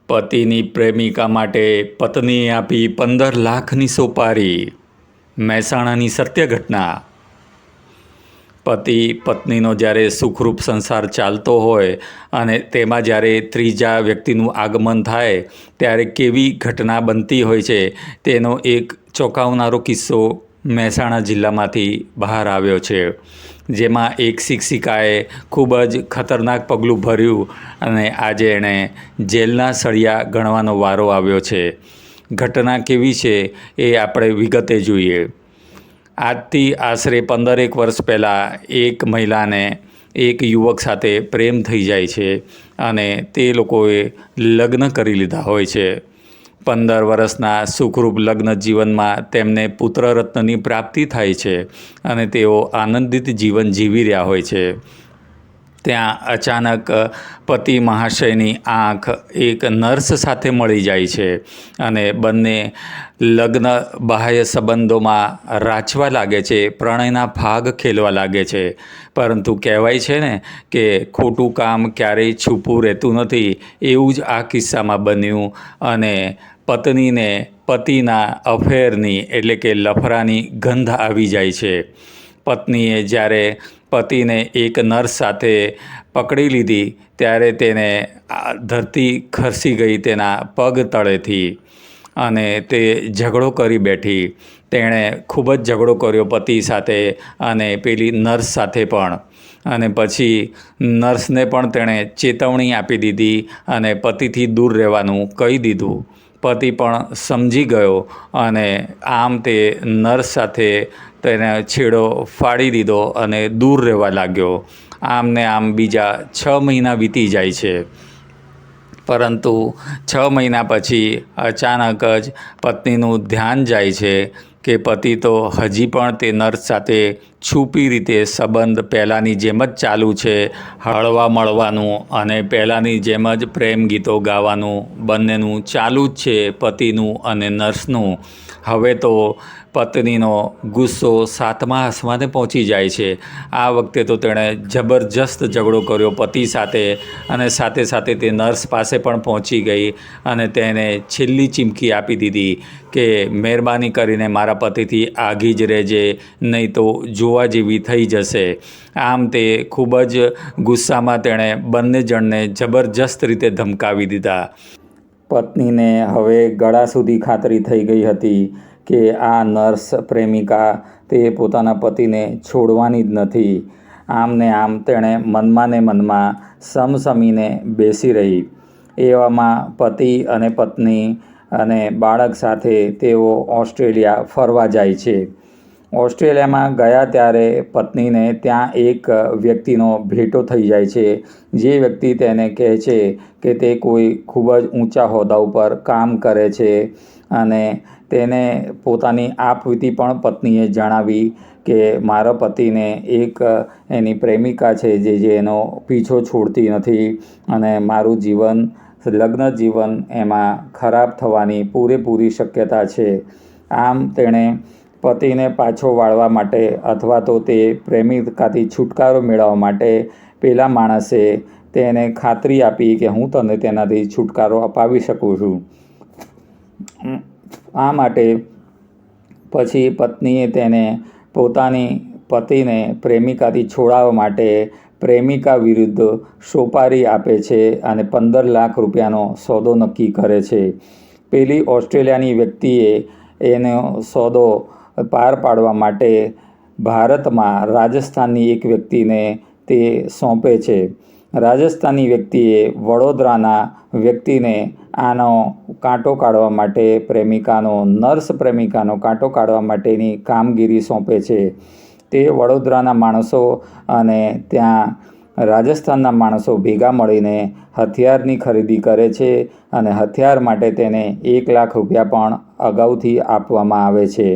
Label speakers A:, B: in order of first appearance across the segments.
A: પતિની પ્રેમિકા માટે પત્નીએ આપી 15 લાખની સોપારી. મહેસાણાની સત્ય ઘટના. પતિ પત્નીનો જ્યારે સુખરૂપ સંસાર ચાલતો હોય અને તેમાં જ્યારે ત્રીજા વ્યક્તિનું આગમન થાય ત્યારે કેવી ઘટના બનતી હોય છે તેનો એક ચોંકાવનારો કિસ્સો મહેસાણા જિલ્લામાંથી બહાર આવ્યો છે, જેમાં એક શિક્ષિકાએ ખૂબ જ ખતરનાક પગલું ભર્યું અને આજે એણે જેલના સળિયા ગણવાનો વારો આવ્યો છે. ઘટના કેવી છે એ આપણે વિગતે જોઈએ. આજથી આશરે 15 વર્ષ પહેલાં એક મહિલાને એક યુવક સાથે પ્રેમ થઈ જાય છે અને તે લોકોએ લગ્ન કરી લીધા હોય છે. 15 વર્ષના સુખરૂપ લગ્ન જીવનમાં તેમને પુત્રરત્નની પ્રાપ્તિ થાય છે અને તેઓ આનંદિત જીવન જીવી રહ્યા હોય છે. ત્યાં અચાનક પતિ મહાશયની આંખ એક નર્સ સાથે મળી જાય છે અને બંને લગ્ન બાહ્ય સંબંધોમાં રાચવા લાગે છે, પ્રણયના ભાગ ખેલવા લાગે છે. પરંતુ કહેવાય છે ને કે ખોટું કામ ક્યારેય છૂપું રહેતું નથી, એવું જ આ કિસ્સામાં બન્યું અને પત્નીને પતિના અફેરની એટલે કે લફરાની ગંધ આવી જાય છે. પત્નીએ જ્યારે પતિને એક નર્સ સાથે પકડી લીધી ત્યારે તેને ધરતી ખસી ગઈ તેના પગ તળેથી અને તે ઝઘડો કરી બેઠી. તેણે ખૂબ જ ઝઘડો કર્યો પતિ સાથે અને પેલી નર્સ સાથે પણ. અને પછી નર્સને પણ તેણે ચેતવણી આપી દીધી અને પતિથી દૂર રહેવાનું કહી દીધું. પતિ પણ સમજી ગયો અને આમ તે નર્સ સાથે તેને છેડો ફાડી દીધો અને દૂર રહેવા લાગ્યો. આમ ને આમ બીજા 6 મહિના વીતી જાય છે. પરંતુ 6 મહિના પછી અચાનક જ પત્નીનું ધ્યાન જાય છે કે પતિ તો હજી પણ તે નર્સ સાથે છુપી રીતે સંબંધ પહેલાંની જેમ જ ચાલુ છે. હળવા મળવાનું અને પહેલાંની જેમ જ પ્રેમ ગીતો ગાવાનું બંનેનું ચાલુ જ છે, પતિનું અને નર્સનું. હવે તો પત્નીનો ગુસ્સો 7મા આસમાને પહોંચી જાય છે. આ વખતે તો તેણે જબરજસ્ત ઝઘડો કર્યો પતિ સાથે અને સાથે સાથે તે નર્સ પાસે પણ પહોંચી ગઈ અને તેને છેલ્લી ચીમકી આપી દીધી કે મહેરબાની કરીને મારા પતિથી આગી જ રહેજે, નહીં તો જોવા જેવી થઈ જશે. આમ તે ખૂબ જ ગુસ્સામાં તેણે બંને જણને જબરજસ્ત રીતે ધમકાવી દીધા. પત્નીને હવે ગળા સુધી ખાતરી થઈ ગઈ હતી કે આ નર્સ પ્રેમિકા તે પોતાના પતિને છોડવાની જ નથી. આમ ને આમ તેણે મનમાં ને મનમાં સમસમીને બેસી રહી. એવામાં પતિ અને પત્ની અને બાળક સાથે તેઓ ઓસ્ટ્રેલિયા ફરવા જાય છે. ઓસ્ટ્રેલિયામાં ગયા ત્યારે પત્નીને ત્યાં એક વ્યક્તિનો ભેટો થઈ જાય છે, જે વ્યક્તિ તેને કહે છે કે તે કોઈ ખૂબ જ ઊંચા હોદ્દા ઉપર કામ કરે છે અને તેને પોતાની આપવીતી પણ પત્નીએ જણાવી કે મારા પતિને એક એની પ્રેમિકા છે જે એનો પીછો છોડતી નથી અને મારું જીવન, લગ્ન જીવન એમાં ખરાબ થવાની પૂરેપૂરી શક્યતા છે. આમ તેણે પતિને પાછો વાળવા માટે અથવા તો તે પ્રેમિકાથી છુટકારો મેળવવા માટે પેલા માણસે તેને ખાતરી આપી કે હું તને તેનાથી છુટકારો અપાવી શકું છું. આ માટે પછી પત્નીએ તેને પોતાની પતિને પ્રેમિકાથી છોડાવવા માટે પ્રેમિકા વિરુદ્ધ સોપારી આપે છે અને 15 લાખ રૂપિયાનો સોદો નક્કી કરે છે. પેલી ઓસ્ટ્રેલિયાની વ્યક્તિએ એનો સોદો પાર પાડવા માટે ભારતમાં રાજસ્થાનની એક વ્યક્તિને તે સોંપે છે. રાજસ્થાનની વ્યક્તિએ વડોદરાના વ્યક્તિને આનો કાંટો કાઢવા માટે નર્સ પ્રેમિકાનો કાંટો કાઢવા માટેની કામગીરી સોંપે છે. તે વડોદરાના માણસો અને ત્યાં રાજસ્થાનના માણસો ભેગા મળીને હથિયારની ખરીદી કરે છે અને હથિયાર માટે તેને 1 લાખ રૂપિયા પણ અગાઉથી આપવામાં આવે છે.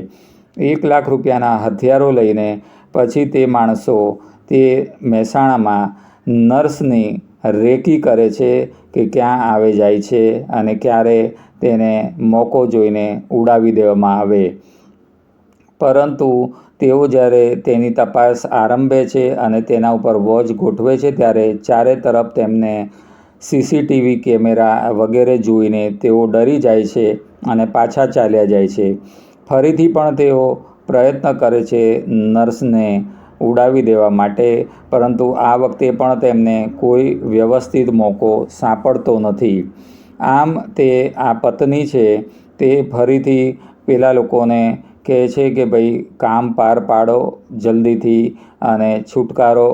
A: 1 લાખ રૂપિયાના હથિયારો લઈને પછી તે માણસો તે મહેસાણામાં નર્સની રેકી કરે છે કે ક્યાં આવે જાય છે અને ક્યારે તેને મોકો જોઈને ઉડાવી દેવામાં આવે. પરંતુ તેઓ જ્યારે તેની તપાસ આરંભે છે અને તેના ઉપર વોચ ગોઠવે છે ત્યારે ચારે તરફ તેમને સીસીટીવી કેમેરા વગેરે જોઈને તેઓ ડરી જાય છે અને પાછા ચાલ્યા જાય છે. ફરીથી પણ તેઓ પ્રયત્ન કરે છે નર્સને ઉડાવી દેવા માટે, પરંતુ આ વખતે પણ તેમને કોઈ વ્યવસ્થિત મોકો સાંપડતો નથી. આમ તે આ પત્ની છે તે ફરીથી પેલા લોકોને કહે છે કે ભાઈ કામ પાર પાડો જલ્દીથી અને છુટકારો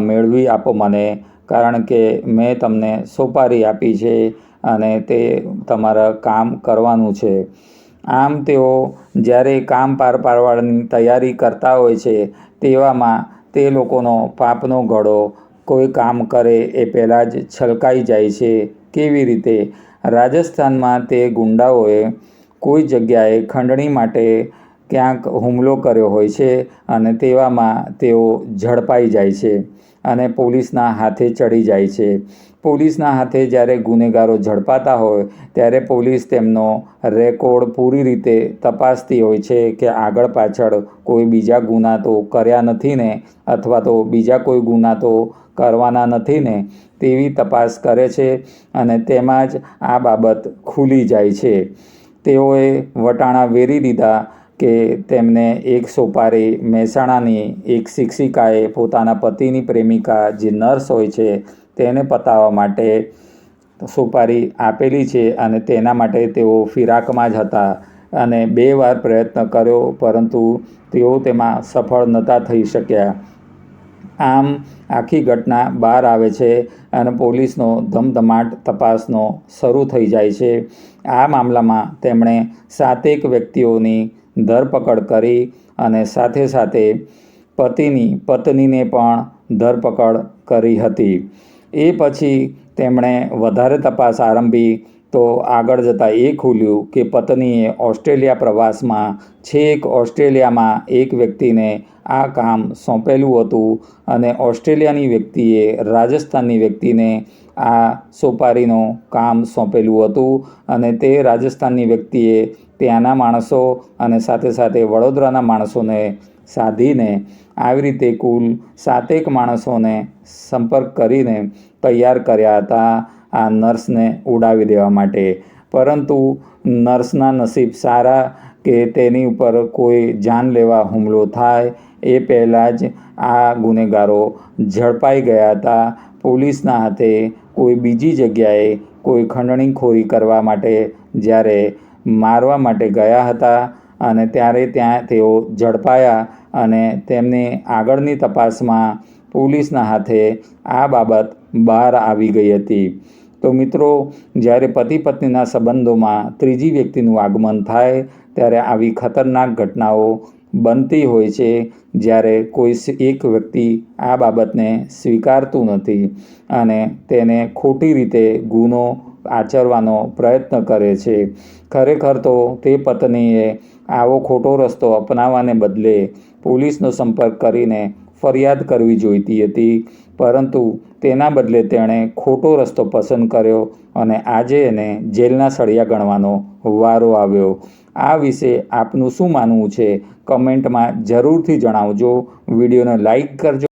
A: મેળવી આપો મને, કારણ કે મેં તમને સોપારી આપી છે અને તે તમારા કામ કરવાનું છે. આમ તેઓ જ્યારે કામ પાર પાડવાની તૈયારી કરતા હોય છે તેવામાં તે લોકોનો પાપનો ઘડો કોઈ કામ કરે એ પહેલાં જ છલકાઈ જાય છે. કેવી રીતે? રાજસ્થાનમાં તે ગુંડાઓએ કોઈ જગ્યાએ ખંડણી માટે ક્યાંક હુમલો કર્યો હોય છે અને તેવામાં તેઓ ઝડપાઈ જાય છે અને પોલીસના હાથે ચડી જાય છે. પોલીસના હાથે જ્યારે ગુનેગારો ઝડપાતા હોય ત્યારે પોલીસ તેમનો રેકોર્ડ પૂરી રીતે તપાસતી હોય છે કે આગળ પાછળ કોઈ બીજા ગુના તો કર્યા નથી ને, અથવા તો બીજા કોઈ ગુના તો કરવાના નથી ને, તેવી તપાસ કરે છે અને તેમાં જ આ બાબત ખુલી જાય છે. તેઓએ વટાણા વેરી દીધા કે તેમને એક સોપારી મહેસાણાની એક શિક્ષિકાએ પોતાના પતિની પ્રેમિકા જે નર્સ હોય છે તેને પતાવવા માટે સોપારી આપેલી છે અને તેના માટે તેઓ ફિરાકમાં જ હતા અને 2 વાર પ્રયત્ન કર્યો, પરંતુ તેઓ તેમાં સફળ નહોતા થઈ શક્યા. આમ આખી ઘટના બહાર આવે છે અને પોલીસનો ધમધમાટ તપાસનો શરૂ થઈ જાય છે. આ મામલામાં તેમણે 7 વ્યક્તિઓની ધરપકડ કરી અને સાથે સાથે પત્નીને પણ ધરપકડ કરી હતી. એ પછી તેમણે વધારે તપાસ આરંભી તો આગળ જતાં એ ખુલ્યું કે પત્નીએ ઓસ્ટ્રેલિયા પ્રવાસમાં છેક ઓસ્ટ્રેલિયામાં એક વ્યક્તિને આ કામ સોંપેલું હતું અને ઓસ્ટ્રેલિયાની વ્યક્તિએ રાજસ્થાનની વ્યક્તિને આ સોપારીનું કામ સોંપેલું હતું અને તે રાજસ્થાનની વ્યક્તિએ ત્યાંના માણસો અને સાથે સાથે વડોદરાના માણસોને સાધીને આવી રીતે કુલ 7 માણસોને સંપર્ક કરીને તૈયાર કર્યા હતા આ નર્સને ઉડાવી દેવા માટે. પરંતુ નર્સના નસીબ સારા કે તેની ઉપર કોઈ જાનલેવા હુમલો થાય એ પહેલાં જ આ ગુનેગારો ઝડપાઈ ગયા હતા. પોલીસના હાથે કોઈ બીજી જગ્યાએ કોઈ ખંડણીખોરી કરવા માટે જ્યારે મારવા માટે ગયા હતા અને ત્યારે ત્યાં તેઓ ઝડપાયા અને તેમની આગળની તપાસમાં પોલીસના હાથે આ બાબત બહાર આવી ગઈ હતી. તો મિત્રો, જ્યારે પતિ પત્નીના સંબંધોમાં ત્રીજી વ્યક્તિનું આગમન થાય ત્યારે આવી ખતરનાક ઘટનાઓ બનતી હોય છે, જ્યારે કોઈ એક વ્યક્તિ આ બાબતને સ્વીકારતું નથી અને તેને ખોટી રીતે ગુનો આચરવાનો પ્રયત્ન કરે છે. ખરેખર તો તે પત્નીએ આવો ખોટો રસ્તો અપનાવવાને બદલે પોલીસનો સંપર્ક કરીને ફરિયાદ કરવી જોઈતી હતી, પરંતુ તેના બદલે તેણે ખોટો રસ્તો પસંદ કર્યો અને આજે એને જેલના સળિયા ગણવાનો વારો આવ્યો. આ વિશે આપનું શું માનવું છે? કમેન્ટમાં જરૂરથી જણાવજો. વિડીયોને લાઈક કરજો.